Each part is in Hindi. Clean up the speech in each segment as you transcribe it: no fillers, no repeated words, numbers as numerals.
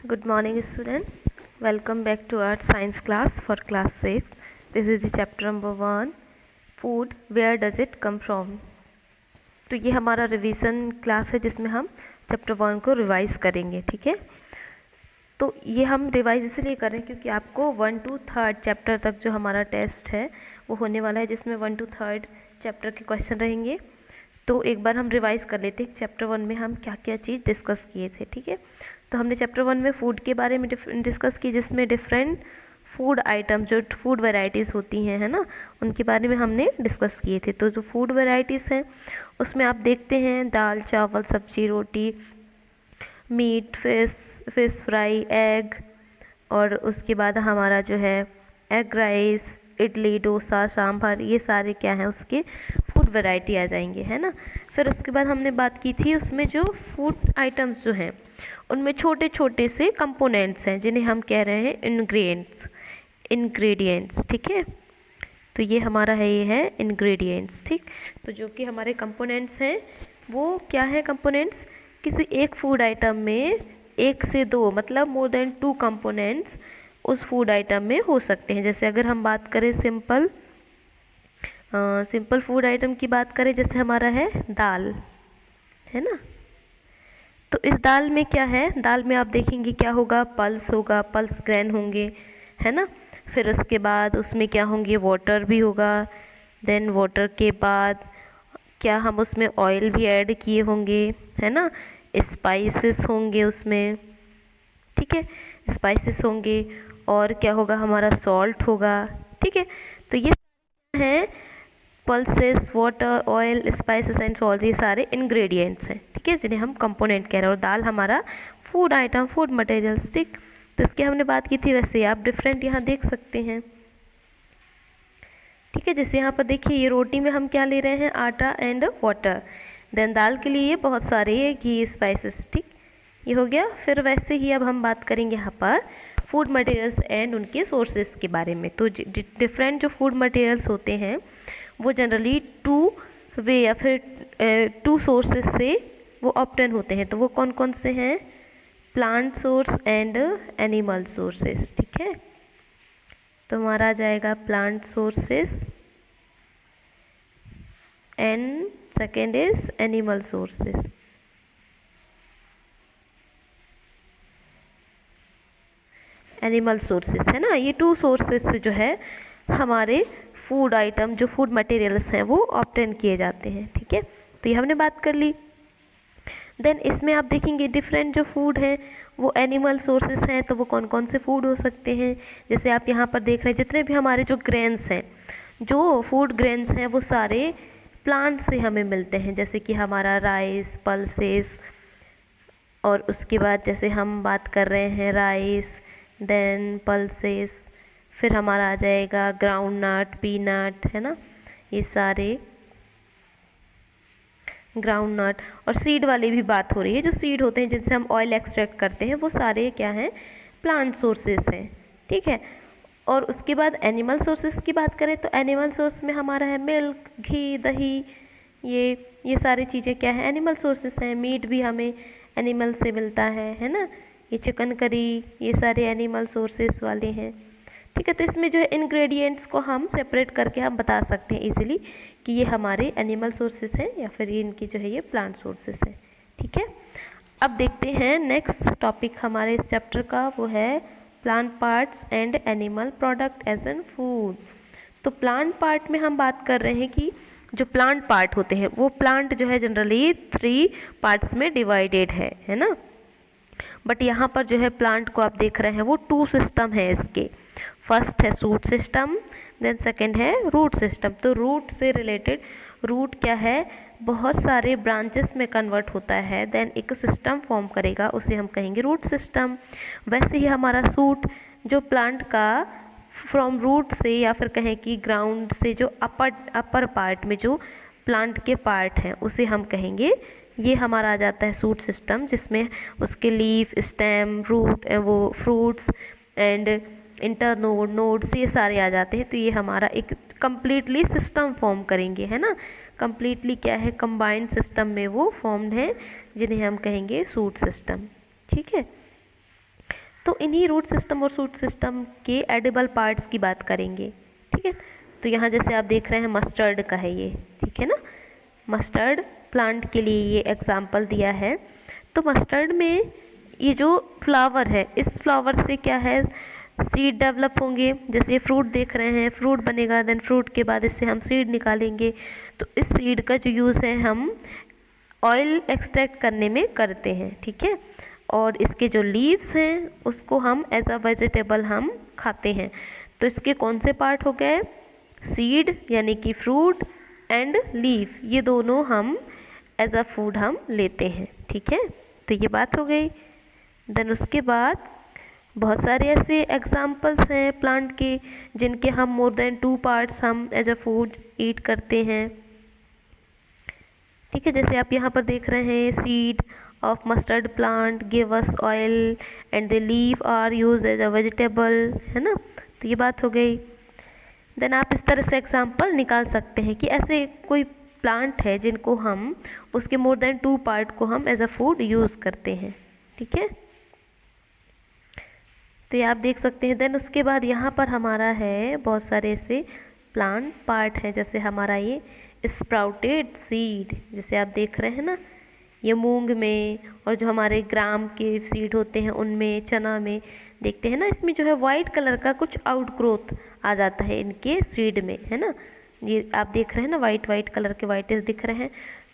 Good morning, student. Welcome back to our science class for class 6. This is the chapter number 1, Food. Where does it come from? तो ये हमारा रिवीजन क्लास है जिसमें हम चैप्टर 1 को रिवाइज करेंगे, ठीक है। तो ये हम रिवाइज इसलिए कर रहे हैं क्योंकि आपको 1 to 3 चैप्टर तक जो हमारा टेस्ट है वो होने वाला है, जिसमें 1 to 3 चैप्टर के क्वेश्चन रहेंगे। तो एक बार हम रिवाइज कर लेते हैं चैप्टर 1 में हम क्या क्या चीज़ डिस्कस किए थे, ठीक है। तो हमने चैप्टर 1 में फूड के बारे में डिस्कस की, जिसमें डिफरेंट फूड आइटम जो फूड वेराइटीज़ होती हैं, है ना, उनके बारे में हमने डिस्कस किए थे। तो जो फूड वेराइटीज़ हैं उसमें आप देखते हैं दाल, चावल, सब्जी, रोटी, मीट, फिश फ्राई, एग, और उसके बाद हमारा जो है एग राइस, इडली, डोसा, सांभर, ये सारे क्या हैं उसके फूड वैरायटी आ जाएंगे, है ना। फिर उसके बाद हमने बात की थी उसमें जो फूड आइटम्स जो हैं उनमें छोटे छोटे से कंपोनेंट्स हैं जिन्हें हम कह रहे हैं इंग्रेडिएंट्स, ठीक है। तो ये हमारा है, ये है इंग्रेडिएंट्स, ठीक। तो जो कि हमारे कंपोनेंट्स हैं वो क्या है, कंपोनेंट्स किसी एक फूड आइटम में एक से दो मतलब मोर देन 2 कंपोनेंट्स उस फूड आइटम में हो सकते हैं। जैसे अगर हम बात करें सिंपल फूड आइटम की बात करें, जैसे हमारा है दाल, है ना। तो इस दाल में क्या है, दाल में आप देखेंगे क्या होगा, पल्स होगा, पल्स ग्रेन होंगे, है ना। फिर उसके बाद उसमें क्या होंगे, वाटर भी होगा। देन वाटर के बाद क्या हम उसमें ऑयल भी ऐड किए होंगे, है ना। स्पाइसेस होंगे उसमें, ठीक है, स्पाइसेस होंगे। और क्या होगा, हमारा सॉल्ट होगा, ठीक है। तो ये हैं pulses, water, oil, spices and salt, ये सारे इंग्रेडिएंट्स हैं, ठीक है, जिन्हें हम कंपोनेंट कह रहे हैं। और दाल हमारा फूड आइटम, फूड मटेरियल्स, ठीक। तो इसकी हमने बात की थी, वैसे आप डिफरेंट यहाँ देख सकते हैं, ठीक है। जैसे यहाँ पर देखिए ये रोटी में हम क्या ले रहे हैं, आटा एंड वाटर। देन दाल के लिए बहुत सारे घी, स्पाइसेस, ठीक, ये हो गया। फिर वैसे ही अब हम बात करेंगे यहाँ पर फूड मटेरियल्स एंड उनके सोर्सेस के बारे में। तो डिफरेंट जो फूड मटेरियल्स होते हैं वो जनरली 2 वे या फिर 2 सोर्सेस से वो ऑब्टेन होते हैं। तो वो कौन कौन से हैं, plant source and animal sources, ठीक है। तो हमारा आ जाएगा plant sources and second is animal sources. Animal sources है ना, ये 2 सोर्सेस से जो है हमारे फूड आइटम जो फूड मटेरियल्स हैं वो ऑब्टेन किए जाते हैं, ठीक है। तो ये हमने बात कर ली। देन इसमें आप देखेंगे डिफरेंट जो फूड हैं वो एनिमल सोर्सेस हैं। तो वो कौन कौन से फूड हो सकते हैं, जैसे आप यहाँ पर देख रहे हैं जितने भी हमारे जो ग्रेन्स हैं, जो फूड ग्रेन्स हैं वो सारे प्लांट से हमें मिलते हैं। जैसे कि हमारा राइस, पल्सेस, और उसके बाद जैसे हम बात कर रहे हैं राइस, देन पल्सेस, फिर हमारा आ जाएगा ग्राउंड नट, पीनट, है ना, ये सारे ग्राउंड नट। और सीड वाली भी बात हो रही है, जो सीड होते हैं जिनसे हम ऑयल एक्सट्रैक्ट करते हैं वो सारे क्या हैं, प्लांट सोर्सेस हैं, ठीक है। और उसके बाद एनिमल सोर्सेस की बात करें तो एनिमल सोर्स में हमारा है मिल्क, घी, दही, ये सारी चीज़ें क्या है, एनिमल सोर्सेस हैं। मीट भी हमें एनिमल से मिलता है ना, ये चिकन करी, ये सारे एनिमल सोर्सेस वाले हैं, ठीक है। तो इसमें जो है इंग्रेडिएंट्स को हम सेपरेट करके हम बता सकते हैं इजीली कि ये हमारे एनिमल सोर्सेस हैं या फिर इनकी जो है ये प्लांट सोर्सेस हैं, ठीक है। अब देखते हैं नेक्स्ट टॉपिक हमारे इस चैप्टर का, वो है plant parts and animal product as an food. तो प्लांट पार्ट में हम बात कर रहे हैं कि जो प्लांट पार्ट होते हैं वो प्लांट जो है जनरली 3 पार्ट्स में डिवाइडेड है ना। बट यहाँ पर जो है प्लांट को आप देख रहे हैं वो 2 सिस्टम है इसके। फर्स्ट है शूट सिस्टम, देन सेकंड है रूट सिस्टम। तो रूट से रिलेटेड, रूट क्या है, बहुत सारे ब्रांचेस में कन्वर्ट होता है, देन एक सिस्टम फॉर्म करेगा, उसे हम कहेंगे रूट सिस्टम। वैसे ही हमारा शूट जो प्लांट का फ्रॉम रूट से या फिर कहें कि ग्राउंड से जो अपर पार्ट में जो प्लांट के पार्ट हैं उसे हम कहेंगे, ये हमारा आ जाता है शूट सिस्टम, जिसमें उसके लीफ, स्टेम, रूट, वो फ्रूट्स एंड इंटरनोड, नोड्स, ये सारे आ जाते हैं। तो ये हमारा एक कंप्लीटली सिस्टम फॉर्म करेंगे, है ना, कंप्लीटली क्या है, कंबाइंड सिस्टम में वो फॉर्म्ड है, जिन्हें हम कहेंगे शूट सिस्टम, ठीक है। तो इन्हीं रूट सिस्टम और शूट सिस्टम के एडिबल पार्ट्स की बात करेंगे। ठीक है, तो यहाँ जैसे आप देख रहे हैं मस्टर्ड का है ये, ठीक है ना, मस्टर्ड प्लांट के लिए ये एग्जाम्पल दिया है। तो मस्टर्ड में ये जो फ्लावर है, इस फ्लावर से क्या है, सीड डेवलप होंगे। जैसे फ्रूट देख रहे हैं, फ्रूट बनेगा, देन फ्रूट के बाद इससे हम सीड निकालेंगे। तो इस सीड का जो यूज़ है हम ऑयल एक्सट्रैक्ट करने में करते हैं। ठीक है, और इसके जो लीव्स हैं उसको हम एज अ वेजिटेबल हम खाते हैं। तो इसके कौन से पार्ट हो गए, सीड यानी कि फ्रूट एंड लीफ, ये दोनों हम एज अ फूड हम लेते हैं। ठीक है, तो ये बात हो गई। देन उसके बाद बहुत सारे ऐसे एग्जाम्पल्स हैं प्लांट के जिनके हम मोर देन 2 पार्ट्स हम एज अ फूड ईट करते हैं। ठीक है, जैसे आप यहाँ पर देख रहे हैं, seed of mustard plant give us oil and the leaf are use as a vegetable, है ना। तो ये बात हो गई। देन आप इस तरह से एग्जाम्पल निकाल सकते हैं कि ऐसे कोई प्लांट है जिनको हम उसके मोर देन 2 पार्ट को हम एज अ फूड यूज़ करते हैं। ठीक है, तो ये आप देख सकते हैं। देन उसके बाद यहाँ पर हमारा है बहुत सारे ऐसे प्लांट पार्ट हैं, जैसे हमारा ये स्प्राउटेड सीड, जैसे आप देख रहे हैं ना, ये मूंग में, और जो हमारे ग्राम के सीड होते हैं उनमें, चना में देखते हैं ना, इसमें जो है वाइट कलर का कुछ आउटग्रोथ आ जाता है इनके सीड में, है ना। ये आप देख रहे हैं ना, वाइट वाइट कलर के वाइटेज दिख रहे हैं,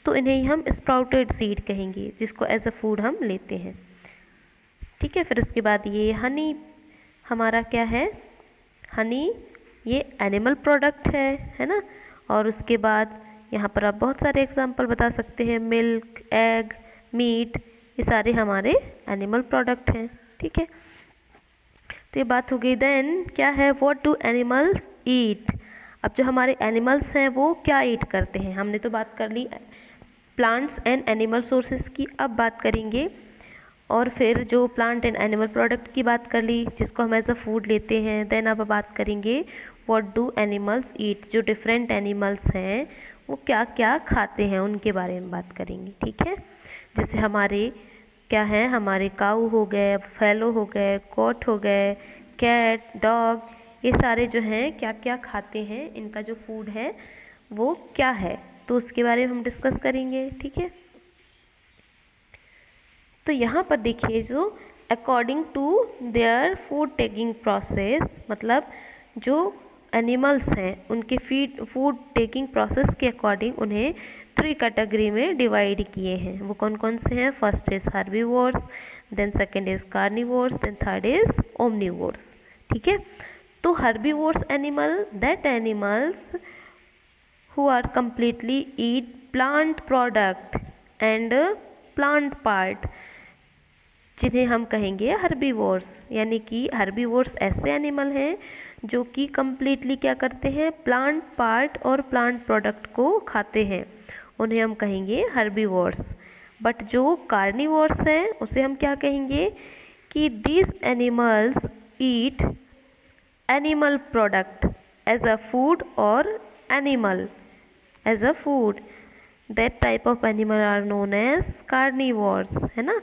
तो इन्हें ही हम स्प्राउटेड सीड कहेंगे, जिसको एज अ फूड हम लेते हैं। ठीक है, फिर उसके बाद ये हनी हमारा क्या है, हनी ये एनिमल प्रोडक्ट है ना। और उसके बाद यहाँ पर आप बहुत सारे एग्जांपल बता सकते हैं, मिल्क, एग, मीट, ये सारे हमारे एनिमल प्रोडक्ट हैं। ठीक है, तो ये बात हो गई। देन क्या है, व्हाट डू एनिमल्स ईट। अब जो हमारे एनिमल्स हैं वो क्या ईट करते हैं, हमने तो बात कर ली प्लांट्स एंड एनिमल सोर्सेज की, अब बात करेंगे और फिर जो प्लांट एंड एनिमल प्रोडक्ट की बात कर ली जिसको हम एज अ फूड लेते हैं। देन अब बात करेंगे व्हाट डू एनिमल्स ईट, जो डिफरेंट एनिमल्स हैं वो क्या क्या खाते हैं उनके बारे में बात करेंगे। ठीक है, जैसे हमारे क्या है, हमारे काऊ हो गए, फैलो हो गए, गोट हो गए, कैट, डॉग, ये सारे जो हैं क्या क्या खाते हैं, इनका जो फूड है वो क्या है, तो उसके बारे में हम डिस्कस करेंगे। ठीक है, तो यहाँ पर देखिए, जो according to their food taking process, मतलब जो एनिमल्स हैं उनके फूड टेकिंग प्रोसेस के अकॉर्डिंग उन्हें 3 कैटेगरी में डिवाइड किए हैं। वो कौन कौन से हैं, first is herbivores, then second is carnivores, then third is omnivores. ठीक है, तो herbivores animal, that animals who are completely eat plant product and plant part, जिन्हें हम कहेंगे हर्बीवोर्स। यानी कि हर्बीवोर्स ऐसे एनिमल हैं जो कि कम्प्लीटली क्या करते हैं, प्लांट पार्ट और प्लांट प्रोडक्ट को खाते हैं, उन्हें हम कहेंगे हर्बीवोर्स। बट जो कार्निवोर्स हैं उसे हम क्या कहेंगे कि these animals eat animal product as a food or animal as a food, that type of animal are known as carnivores, है ना।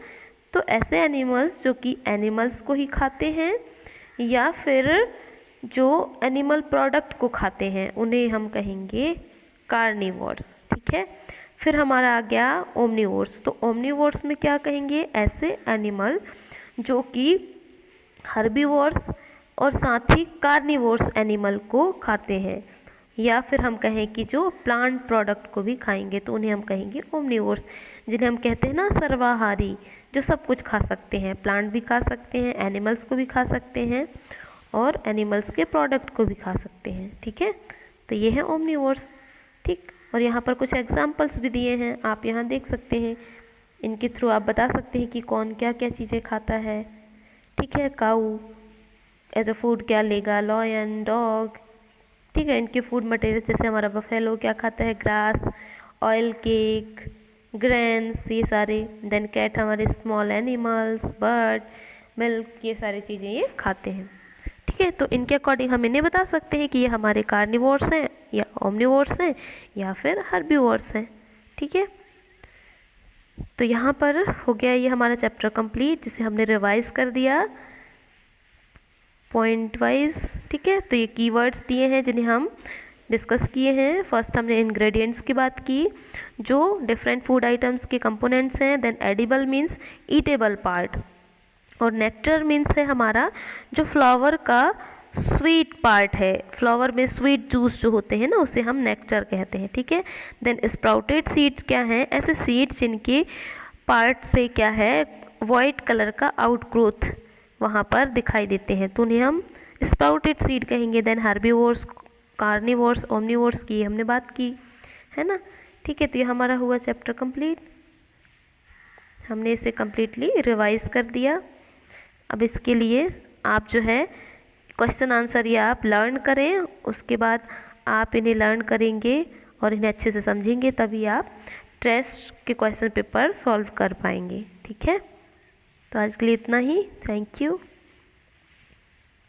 तो ऐसे एनिमल्स जो कि एनिमल्स को ही खाते हैं या फिर जो एनिमल प्रोडक्ट को खाते हैं उन्हें हम कहेंगे कार्निवोर्स। ठीक है, फिर हमारा आ गया ओमनिवोर्स। तो ओमनिवोर्स में क्या कहेंगे, ऐसे एनिमल जो कि हर्बीवोर्स और साथ ही कार्निवोर्स एनिमल को खाते हैं, या फिर हम कहें कि जो प्लांट प्रोडक्ट को भी खाएंगे तो उन्हें हम कहेंगे ओमनिवोर्स, जिन्हें हम कहते हैं ना सर्वाहारी, जो सब कुछ खा सकते हैं, प्लांट भी खा सकते हैं, एनिमल्स को भी खा सकते हैं और एनिमल्स के प्रोडक्ट को भी खा सकते हैं। ठीक है, तो ये है ओमनिवोर्स। ठीक, और यहाँ पर कुछ एग्जाम्पल्स भी दिए हैं, आप यहाँ देख सकते हैं, इनके थ्रू आप बता सकते हैं कि कौन क्या क्या चीज़ें खाता है। ठीक है, काऊ एज अ फूड क्या लेगा, लॉयन, डॉग। ठीक है, इनके फूड मटेरियल जैसे हमारा बफेलो क्या खाता है, ग्रास, ऑयल केक, ग्रेन्स, ये सारे। देन कैट हमारे स्मॉल एनिमल्स, बर्ड, मिल्क, ये सारी चीज़ें ये खाते हैं। ठीक है, तो इनके अकॉर्डिंग हम इन्हें बता सकते हैं कि ये हमारे कार्निवोर्स हैं या ओमनिवोर्स हैं या फिर हर्बीवोर्स हैं। ठीक है, तो यहाँ पर हो गया ये हमारा चैप्टर कंप्लीट, जिसे हमने रिवाइज कर दिया। पॉइंट वाइज, ठीक है। तो ये कीवर्ड्स दिए हैं जिन्हें हम डिस्कस किए हैं। फर्स्ट हमने इंग्रेडिएंट्स की बात की, जो डिफरेंट फूड आइटम्स के कंपोनेंट्स हैं। Then edible means eatable part, और नेक्टर मीन्स है हमारा जो फ्लावर का स्वीट पार्ट है। फ्लावर में स्वीट जूस जो होते हैं ना, उसे हम नेक्टर कहते हैं, ठीक है। देन स्प्राउटेड सीड्स क्या हैं? ऐसे सीड्स जिनके पार्ट से क्या है, वाइट कलर का आउटग्रोथ वहाँ पर दिखाई देते हैं, तो उन्हें हम स्प्राउटेड सीड कहेंगे। देन हर्बीवोर्स, कार्निवोर्स, ओमनीवोर्स की हमने बात की है ना, ठीक है। तो ये हमारा हुआ चैप्टर कंप्लीट। हमने इसे कम्प्लीटली रिवाइज कर दिया। अब इसके लिए आप जो है क्वेश्चन आंसर ये आप लर्न करें, उसके बाद आप इन्हें लर्न करेंगे और इन्हें अच्छे से समझेंगे, तभी आप टेस्ट के क्वेश्चन पेपर सॉल्व कर पाएंगे, ठीक है। तो आज के लिए इतना ही। Thank you.